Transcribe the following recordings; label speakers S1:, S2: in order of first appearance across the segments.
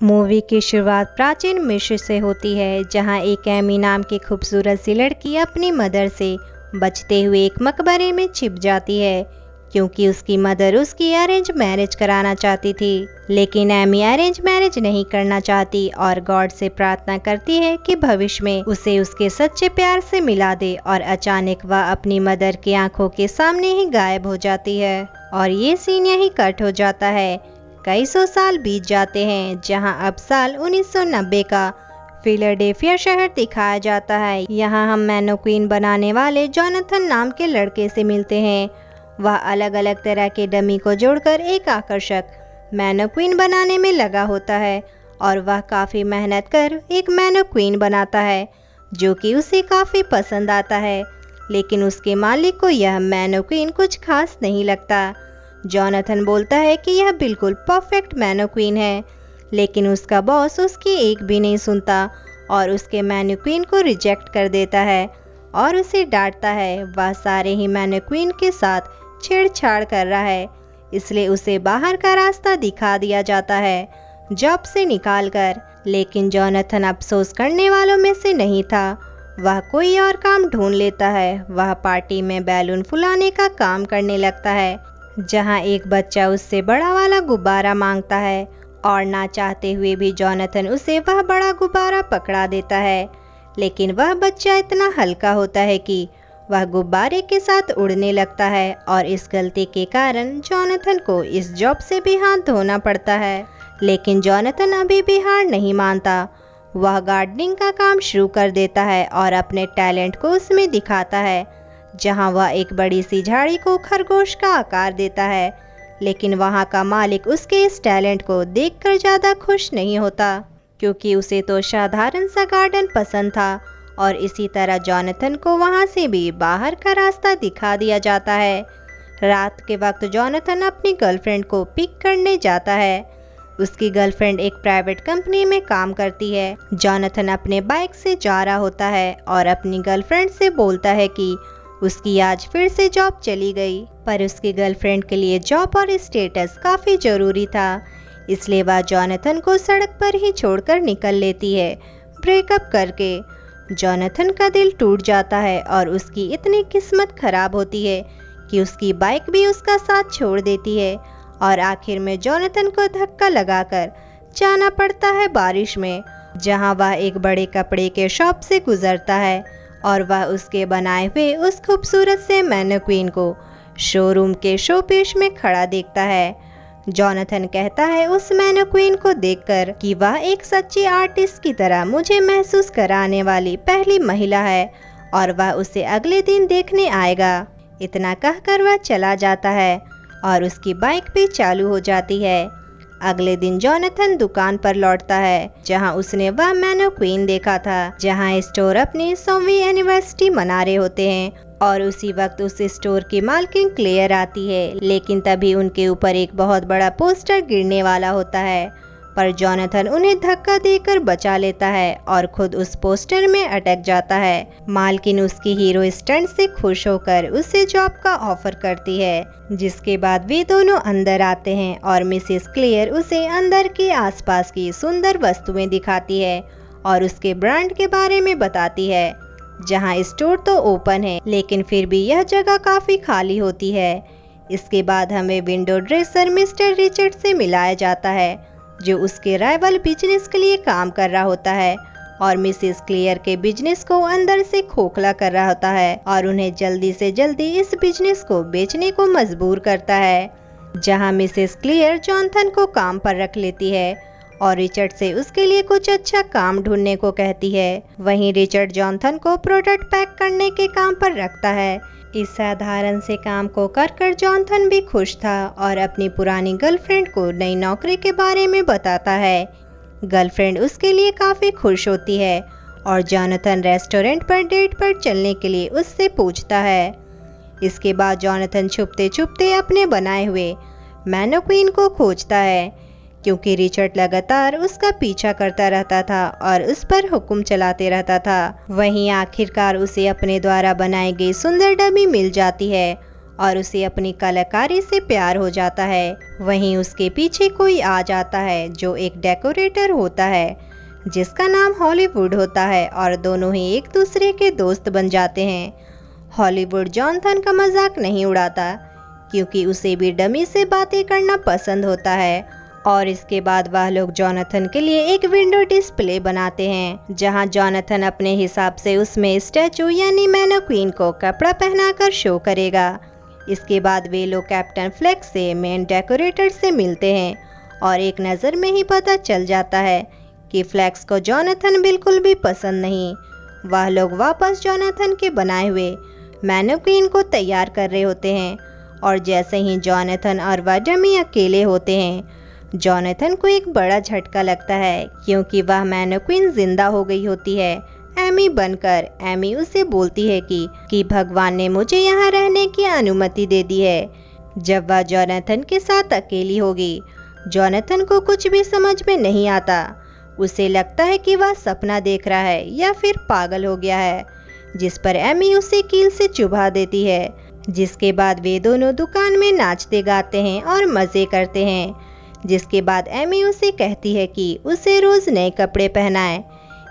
S1: Movie की शुरुआत प्राचीन मिस्र से होती है, जहां एक एमी नाम की खूबसूरत सी लड़की अपनी मदर से बचते हुए एक मकबरे में छिप जाती है, क्योंकि उसकी मदर उसकी अरेंज मैरिज कराना चाहती थी। लेकिन एमी अरेंज मैरिज नहीं करना चाहती और गॉड से प्रार्थना करती है कि भविष्य में उसे उसके सच्चे प्यार से मिला दे, और अचानक वह अपनी मदर की आंखों के सामने ही गायब हो जाती है। और ये सीन यही कट हो जाता है। कई सौ साल बीत जाते हैं, जहां अब साल 1990 का फिलाडेल्फिया शहर दिखाया जाता है। यहां हम मैनोक्वीन बनाने वाले जोनाथन नाम के लड़के से मिलते हैं। वह अलग अलग तरह के डमी को जोड़कर एक आकर्षक मैनोक्वीन बनाने में लगा होता है, और वह काफ़ी मेहनत कर एक मैनोक्वीन बनाता है जो कि उसे काफ़ी पसंद आता है। लेकिन उसके मालिक को यह मैनोक्वीन कुछ खास नहीं लगता। जोनाथन बोलता है कि यह बिल्कुल परफेक्ट मैनोक्वीन है, लेकिन उसका बॉस उसकी एक भी नहीं सुनता और उसके मैनोक्वीन को रिजेक्ट कर देता है और उसे डांटता है। वह सारे ही मैनोक्वीन के साथ छेड़छाड़ कर रहा है, इसलिए उसे बाहर का रास्ता दिखा दिया जाता है जॉब से निकालकर। लेकिन जोनाथन अफसोस करने वालों में से नहीं था। वह कोई और काम ढूंढ लेता है। वह पार्टी में बैलून फुलाने का काम करने लगता है, जहां एक बच्चा उससे बड़ा वाला गुब्बारा मांगता है, और ना चाहते हुए भी जोनाथन उसे वह बड़ा गुब्बारा पकड़ा देता है। लेकिन वह बच्चा इतना हल्का होता है कि वह गुब्बारे के साथ उड़ने लगता है, और इस गलती के कारण जोनाथन को इस जॉब से भी हाथ धोना पड़ता है। लेकिन जोनाथन अभी भी हार नहीं मानता। वह गार्डनिंग का काम शुरू कर देता है और अपने टैलेंट को उसमें दिखाता है, जहां वह एक बड़ी सी झाड़ी को खरगोश का आकार देता है। लेकिन वहां का मालिक उसके इस टैलेंट को देखकर ज़्यादा खुश नहीं होता, क्योंकि उसे तो साधारण सा गार्डन पसंद था। और इसी तरह जोनाथन को वहां से भी बाहर का रास्ता दिखा दिया जाता है। रात के वक्त जोनाथन अपनी गर्लफ्रेंड को पिक करने जाता है। उसकी गर्लफ्रेंड एक प्राइवेट कंपनी में काम करती है। जोनाथन अपने बाइक से जा रहा होता है और अपनी गर्लफ्रेंड से बोलता है कि उसकी आज फिर से जॉब चली गई, पर उसकी गर्लफ्रेंड के लिए जॉब और स्टेटस काफ़ी ज़रूरी था, इसलिए वह जोनाथन को सड़क पर ही छोड़कर निकल लेती है, ब्रेकअप करके। जोनाथन का दिल टूट जाता है और उसकी इतनी किस्मत खराब होती है कि उसकी बाइक भी उसका साथ छोड़ देती है, और आखिर में जोनाथन को धक्का लगाकर जाना पड़ता है बारिश में, जहां वह एक बड़े कपड़े के शॉप से गुजरता है, और वह उसके बनाए हुए उस खूबसूरत से मैनोक्वीन को शोरूम के शोपीस में खड़ा देखता है। जोनाथन कहता है उस मैनोक्वीन को देखकर कि वह एक सच्ची आर्टिस्ट की तरह मुझे महसूस कराने वाली पहली महिला है, और वह उसे अगले दिन देखने आएगा। इतना कहकर वह चला जाता है और उसकी बाइक भी चालू हो जाती है। अगले दिन जोनाथन दुकान पर लौटता है, जहां उसने वह मैनोक्वीन देखा था, जहां स्टोर अपनी 100वीं एनिवर्सरी मना रहे होते हैं, और उसी वक्त उस स्टोर की मालकिन क्लेयर आती है। लेकिन तभी उनके ऊपर एक बहुत बड़ा पोस्टर गिरने वाला होता है, पर जोनाथन उन्हें धक्का देकर बचा लेता है और खुद उस पोस्टर में अटक जाता है। मालकिन उसकी हीरो स्टंट से खुश होकर उसे जॉब का ऑफर करती है, जिसके बाद वे दोनों अंदर आते हैं और मिसेस क्लेयर उसे अंदर के आसपास की सुंदर वस्तुएं दिखाती है और उसके ब्रांड के बारे में बताती है। जहां स्टोर तो ओपन है, लेकिन फिर भी यह जगह काफी खाली होती है। इसके बाद हमें विंडो ड्रेसर मिस्टर रिचर्ड से मिलाया जाता है, जो उसके राइवल बिजनेस के लिए काम कर रहा होता है और मिसेस क्लेयर के बिजनेस को अंदर से खोखला कर रहा होता है, और उन्हें जल्दी से जल्दी इस बिजनेस को बेचने को मजबूर करता है। जहां मिसेस क्लेयर जोनाथन को काम पर रख लेती है और रिचर्ड से उसके लिए कुछ अच्छा काम ढूंढने को कहती है। वहीं रिचर्ड जोनाथन को प्रोडक्ट पैक करने के काम पर रखता है। इस साधारण से काम को कर जोनाथन भी खुश था और अपनी पुरानी गर्लफ्रेंड को नई नौकरी के बारे में बताता है। गर्लफ्रेंड उसके लिए काफ़ी खुश होती है और जोनाथन रेस्टोरेंट पर डेट पर चलने के लिए उससे पूछता है। इसके बाद जोनाथन छुपते छुपते अपने बनाए हुए मैनोक्वीन को खोजता है, क्योंकि रिचर्ड लगातार उसका पीछा करता रहता था और उस पर हुक्म चलाते रहता था। वहीं आखिरकार उसे अपने द्वारा बनाई गई सुंदर डमी मिल जाती है और उसे अपनी कलाकारी से प्यार हो जाता है। वहीं उसके पीछे कोई आ जाता है जो एक डेकोरेटर होता है जिसका नाम हॉलीवुड होता है और दोनों ही एक दूसरे के दोस्त बन जाते हैं। हॉलीवुड जॉनथन का मजाक नहीं उड़ाता क्योंकि उसे भी डमी से बातें करना पसंद होता है और इसके बाद वह लोग जॉनथन के लिए एक विंडो डिस्प्ले बनाते हैं जहां जॉनथन अपने हिसाब से उसमें स्टैचू यानी मैनक्वीन को कपड़ा पहनाकर शो करेगा। इसके बाद वे लोग कैप्टन फ्लेक्स से मेन डेकोरेटर से मिलते हैं और एक नज़र में ही पता चल जाता है कि फ्लेक्स को जॉनथन बिल्कुल भी पसंद नहीं। वह लोग वापस जॉनथन के बनाए हुए मैनक्वीन को तैयार कर रहे होते हैं और जैसे ही जॉनथन और वह डमी अकेले होते हैं जॉनथन को एक बड़ा झटका लगता है क्योंकि वह मैनक्वीन जिंदा हो गई होती है एमी बनकर। एमी उसे बोलती है कि भगवान ने मुझे यहाँ रहने की अनुमति दे दी है। जब वह जॉनथन के साथ अकेली होगी जॉनथन को कुछ भी समझ में नहीं आता। उसे लगता है कि वह सपना देख रहा है या फिर पागल हो गया है, जिस पर एमी उसे कील से चुभा देती है। जिसके बाद वे दोनों दुकान में नाचते गाते हैं और मजे करते हैं। जिसके बाद एमी उसे कहती है कि उसे रोज नए कपड़े पहनाए।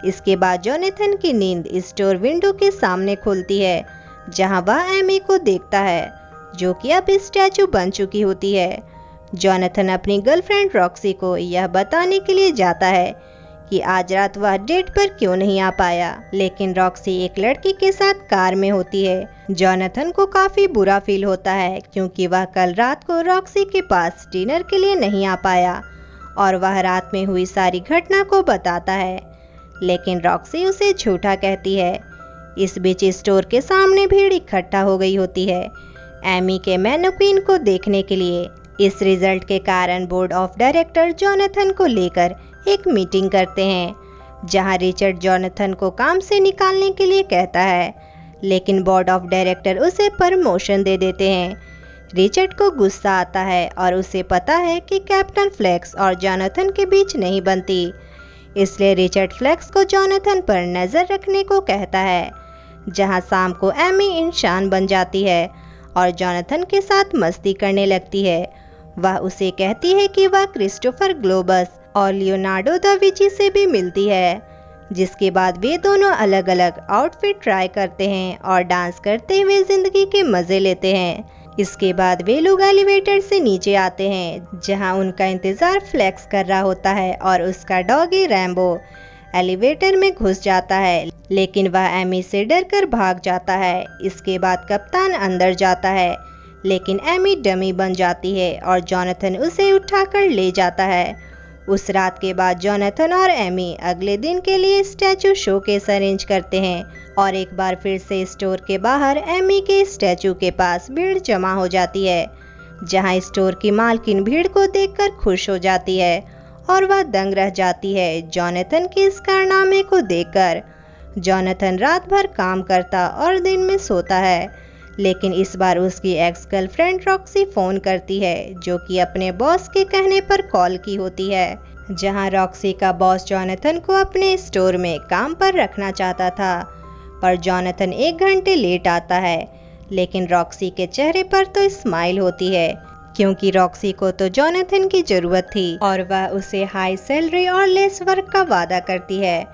S1: इसके बाद जॉनथन की नींद स्टोर विंडो के सामने खुलती है जहां वह एमी को देखता है जो कि अब स्टैचू बन चुकी होती है। जॉनथन अपनी गर्लफ्रेंड रॉक्सी को यह बताने के लिए जाता है कि आज रात वह डेट पर क्यों नहीं आ पाया, लेकिन रॉक्सी एक लड़की के साथ कार में होती है। जॉनथन को काफी बुरा फील होता है क्योंकि वह कल रात को रॉक्सी के पास डिनर के लिए नहीं आ पाया और वह रात में हुई सारी घटना को बताता है, लेकिन रॉक्सी उसे झूठा कहती है। इस बीच स्टोर के सामने भीड़ इकट्ठा हो गई होती है एमी के मैनक्वीन को देखने के लिए। इस रिजल्ट के कारण बोर्ड ऑफ डायरेक्टर जॉनथन को लेकर एक मीटिंग करते हैं जहां रिचर्ड जॉनथन को काम से निकालने के लिए कहता है, लेकिन बोर्ड ऑफ डायरेक्टर उसे प्रमोशन दे देते हैं। रिचर्ड को गुस्सा आता है और उसे पता है कि कैप्टन फ्लेक्स और जॉनथन के बीच नहीं बनती, इसलिए रिचर्ड फ्लेक्स को जॉनथन पर नजर रखने को कहता है। जहां शाम को एमी इंसान बन जाती है और जॉनथन के साथ मस्ती करने लगती है। वह उसे कहती है कि वह क्रिस्टोफर ग्लोबस और लियोनार्डो दा विंची से भी मिलती है। जिसके बाद वे दोनों अलग अलग आउटफिट ट्राई करते हैं और डांस करते हुए जिंदगी के मजे लेते हैं। इसके बाद वे लोग एलिवेटर से नीचे आते हैं जहां उनका इंतजार फ्लेक्स कर रहा होता है और उसका डॉगी रैम्बो एलिवेटर में घुस जाता है, लेकिन वह एमी से डरकर भाग जाता है। इसके बाद कप्तान अंदर जाता है, लेकिन एमी डमी बन जाती है और जॉनथन उसे उठाकर ले जाता है। उस रात के बाद जॉनथन और एमी अगले दिन के लिए स्टैचू शोकेस अरेंज करते हैं और एक बार फिर से स्टोर के बाहर एमी के स्टैचू के पास भीड़ जमा हो जाती है, जहां स्टोर की मालकिन भीड़ को देखकर खुश हो जाती है और वह दंग रह जाती है जॉनथन के इस कारनामे को देखकर। जॉनथन रात भर काम करता और दिन में सोता है, लेकिन इस बार उसकी एक्स गर्लफ्रेंड रॉक्सी फोन करती है जो कि अपने बॉस के कहने पर कॉल की होती है। जहां रॉक्सी का बॉस जॉनथन को अपने स्टोर में काम पर रखना चाहता था, पर जॉनथन 1 घंटे लेट आता है, लेकिन रॉक्सी के चेहरे पर तो स्माइल होती है क्योंकि रॉक्सी को तो जॉनथन की जरूरत थी और वह उसे हाई सैलरी और लेस वर्क का वादा करती है।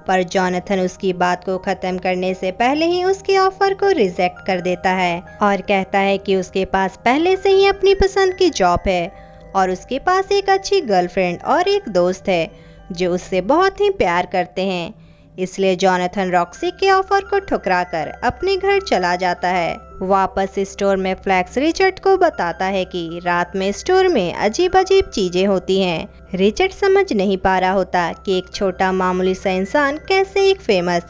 S1: पर जॉनथन उसकी बात को खत्म करने से पहले ही उसके ऑफर को रिजेक्ट कर देता है और कहता है कि उसके पास पहले से ही अपनी पसंद की जॉब है और उसके पास एक अच्छी गर्लफ्रेंड और एक दोस्त है जो उससे बहुत ही प्यार करते हैं। इसलिए जॉनथन रॉक्सी के ऑफर को ठुकराकर अपने घर चला जाता है। वापस स्टोर में फ्लेक्स रिचर्ड को बताता है कि रात में स्टोर में अजीब अजीब चीजें होती हैं। रिचर्ड समझ नहीं पा रहा होता कि एक छोटा मामूली सा इंसान कैसे एक फेमस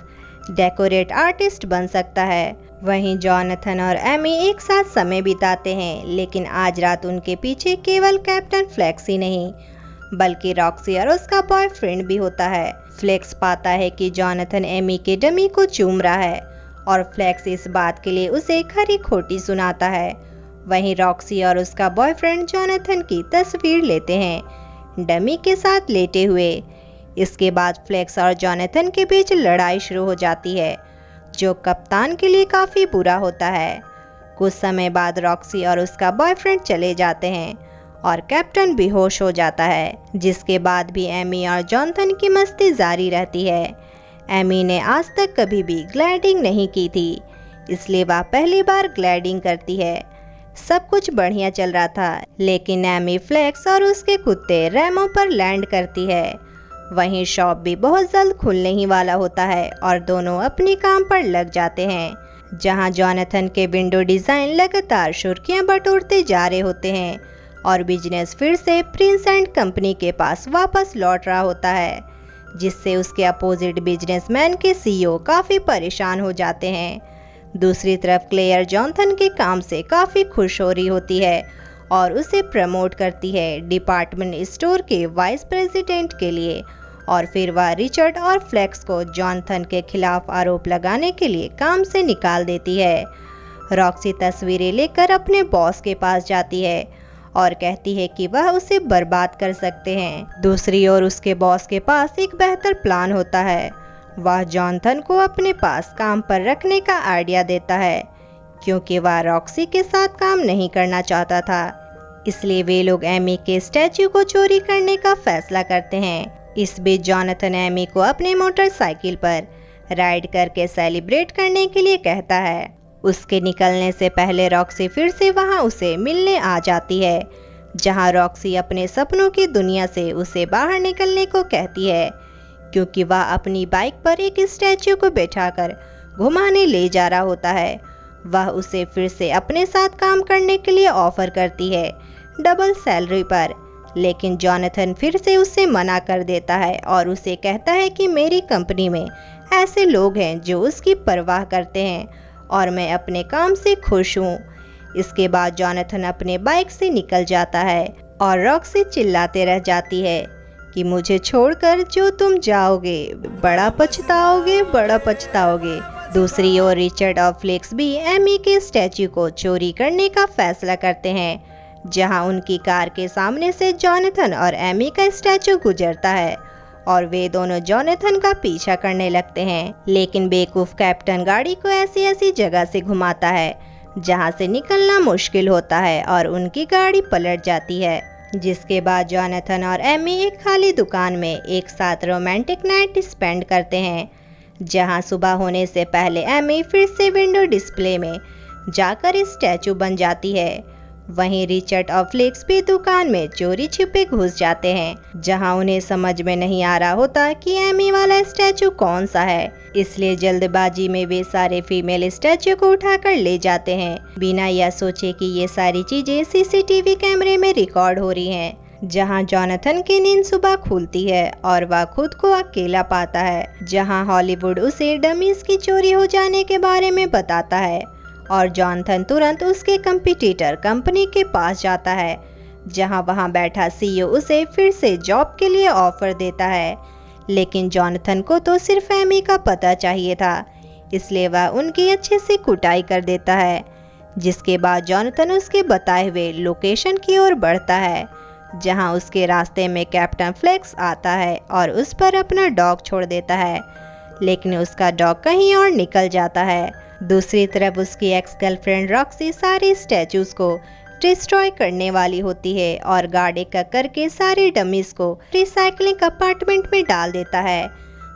S1: डेकोरेट आर्टिस्ट बन सकता है। वहीं जॉनथन और एमी एक साथ समय बिताते हैं, लेकिन आज रात उनके पीछे केवल कैप्टन फ्लेक्स ही नहीं बल्कि रॉक्सी और उसका बॉयफ्रेंड भी होता है। फ्लेक्स पाता है कि जॉनथन एमी के डमी को चूम रहा है और फ्लेक्स इस बात के लिए उसे खरी खोटी सुनाता है। वहीं रॉक्सी और उसका बॉयफ्रेंड जॉनथन की तस्वीर लेते हैं डमी के साथ लेटे हुए। इसके बाद फ्लेक्स और जॉनथन के बीच लड़ाई शुरू हो जाती है जो कप्तान के लिए काफी बुरा होता है। कुछ समय बाद रॉक्सी और उसका बॉयफ्रेंड चले जाते हैं और कैप्टन बेहोश हो जाता है, जिसके बाद भी एमी और जॉनथन की मस्ती जारी रहती है। एमी ने आज तक कभी भी ग्लाइडिंग नहीं की थी, इसलिए वह पहली बार ग्लाइडिंग करती है। सब कुछ बढ़िया चल रहा था, लेकिन एमी फ्लेक्स और उसके कुत्ते रैमो पर लैंड करती है। वहीं शॉप भी बहुत जल्द खुलने ही वाला होता है और दोनों अपने काम पर लग जाते हैं, जहां जॉनथन के विंडो डिजाइन लगातार सुर्खियां बटोरते जा रहे होते हैं और बिजनेस फिर से प्रिंस एंड कंपनी के पास वापस लौट रहा होता है, जिससे उसके अपोजिट बिजनेसमैन के सीईओ काफी परेशान हो जाते हैं। दूसरी तरफ क्लेयर जॉनथन के काम से काफी खुश हो रही होती है और उसे प्रमोट करती है डिपार्टमेंट स्टोर के वाइस प्रेसिडेंट के लिए, और फिर वह रिचर्ड और फ्लेक्स को जॉनथन के खिलाफ आरोप लगाने के लिए काम से निकाल देती है। रॉक्सी तस्वीरें लेकर अपने बॉस के पास जाती है और कहती है कि वह उसे बर्बाद कर सकते हैं। दूसरी ओर उसके बॉस के पास एक बेहतर प्लान होता है। वह जॉनथन को अपने पास काम पर रखने का आइडिया देता है, क्योंकि वह रॉक्सी के साथ काम नहीं करना चाहता था। इसलिए वे लोग एमी के स्टैच्यू को चोरी करने का फैसला करते हैं। इस बीच जॉनथन एमी को अपने मोटरसाइकिल पर राइड करके सेलिब्रेट करने के लिए कहता है। उसके निकलने से पहले रॉक्सी फिर से वहां उसे मिलने आ जाती है, जहां रॉक्सी अपने सपनों की दुनिया से उसे बाहर निकलने को कहती है, क्योंकि वह अपनी बाइक पर एक स्टैच्यू को बैठाकर घुमाने ले जा रहा होता है। वह उसे फिर से अपने साथ काम करने के लिए ऑफर करती है, डबल सैलरी पर, लेकिन जॉनथन फिर से उसे मना कर देता है और उसे कहता है कि मेरी कंपनी में ऐसे लोग हैं जो उसकी परवाह करते हैं और मैं अपने काम से खुश हूँ। इसके बाद जॉनथन अपने बाइक से निकल जाता है और रॉक्सी चिल्लाते रह जाती है कि मुझे छोड़कर जो तुम जाओगे बड़ा पछताओगे, बड़ा पछताओगे। दूसरी ओर रिचर्ड और फ्लेक्स भी एमी के स्टैच्यू को चोरी करने का फैसला करते हैं, जहां उनकी कार के सामने से जॉनथन और एमी का स्टैच्यू गुजरता है और वे दोनों जॉनथन का पीछा करने लगते हैं। लेकिन बेवकूफ कैप्टन गाड़ी को ऐसी ऐसी जगह से घुमाता है जहां से निकलना मुश्किल होता है और उनकी गाड़ी पलट जाती है, जिसके बाद जॉनथन और एमी एक खाली दुकान में एक साथ रोमांटिक नाइट स्पेंड करते हैं, जहां सुबह होने से पहले एमी फिर से विंडो डिस्प्ले में जाकर स्टैचू बन जाती है। वहीं रिचर्ड और फ्लेक्स भी दुकान में चोरी छिपे घुस जाते हैं, जहां उन्हें समझ में नहीं आ रहा होता कि एमी वाला स्टैचू कौन सा है। इसलिए जल्दबाजी में वे सारे फीमेल स्टैचू को उठाकर ले जाते हैं, बिना यह सोचे कि ये सारी चीजें सीसीटीवी कैमरे में रिकॉर्ड हो रही हैं। जहां जॉनथन की नींद सुबह खुलती है और वह खुद को अकेला पाता है, जहां हॉलीवुड उसे डमीज की चोरी हो जाने के बारे में बताता है और जॉनथन तुरंत उसके कंपटीटर कंपनी के पास जाता है, जहां वहां बैठा सीईओ उसे फिर से जॉब के लिए ऑफर देता है। लेकिन जॉनथन को तो सिर्फ एमी का पता चाहिए था, इसलिए वह उनकी अच्छे से कुटाई कर देता है, जिसके बाद जॉनथन उसके बताए हुए लोकेशन की ओर बढ़ता है, जहां उसके रास्ते में कैप्टन फ्लेक्स आता है और उस पर अपना डॉग छोड़ देता है, लेकिन उसका डॉग कहीं और निकल जाता है। दूसरी तरफ उसकी एक्स गर्लफ्रेंड रॉक्सी सारे स्टैचूज को डिस्ट्रॉय करने वाली होती है और गाड़ी का करके सारे डमीज को रिसाइकलिंग कंपार्टमेंट में डाल देता है।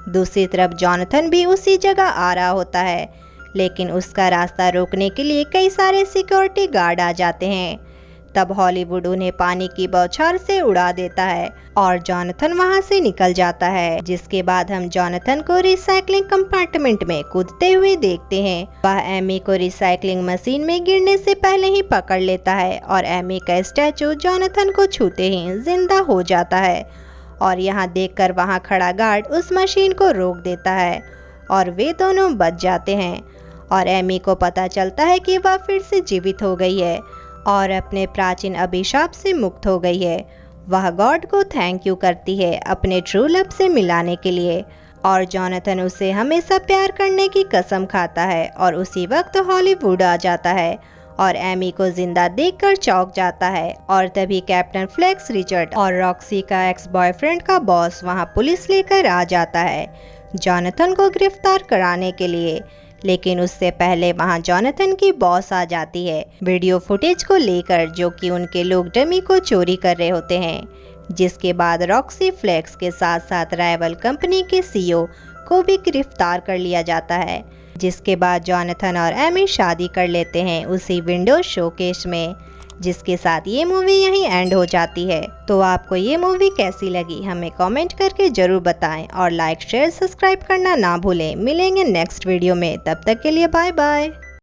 S1: दूसरी तरफ जॉनथन भी उसी जगह आ रहा होता है, लेकिन उसका रास्ता रोकने के लिए कई सारे सिक्योरिटी गार्ड आ जाते हैं। तब हॉलीवुड उन्हें पानी की बौछार से उड़ा देता है और जॉनथन वहां से निकल जाता है, जिसके बाद हम जॉनथन को रिसाइकलिंग कंपार्टमेंट में कूदते हुए देखते हैं। वह एमी को रिसाइकलिंग मशीन में गिरने से पहले ही पकड़ लेता है और एमी का स्टैचू जॉनथन को छूते ही जिंदा हो जाता है और यहाँ देखकर वहाँ खड़ा गार्ड उस मशीन को रोक देता है और वे दोनों बच जाते हैं और एमी को पता चलता है कि वह फिर से जीवित हो गई है और अपने प्राचीन अभिशाप से मुक्त हो गई है। वह गॉड को थैंक यू करती है अपने ट्रू लव से मिलाने के लिए और जॉनथन उसे हमेशा प्यार करने की कसम खाता है और उसी वक्त हॉलीवुड आ जाता है और एमी को जिंदा देखकर चौंक जाता है और तभी कैप्टन फ्लेक्स, रिचर्ड और रॉक्सी का एक्स बॉयफ्रेंड का बॉस वहां पुलिस लेकर आ जाता है जॉनथन को गिरफ्तार कराने के लिए। लेकिन उससे पहले वहां जॉनथन की बॉस आ जाती है वीडियो फुटेज को लेकर, जो कि उनके लोग डमी को चोरी कर रहे होते हैं। जिसके बाद रॉक्सी फ्लेक्स के साथ साथ राइवल कंपनी के सीईओ को भी गिरफ्तार कर लिया जाता है। जिसके बाद जॉनथन और एमी शादी कर लेते हैं उसी विंडो शोकेस में। जिसके साथ ये मूवी यहीं एंड हो जाती है। तो आपको ये मूवी कैसी लगी हमें कमेंट करके जरूर बताएं और लाइक शेयर सब्सक्राइब करना ना भूलें। मिलेंगे नेक्स्ट वीडियो में, तब तक के लिए बाय बाय।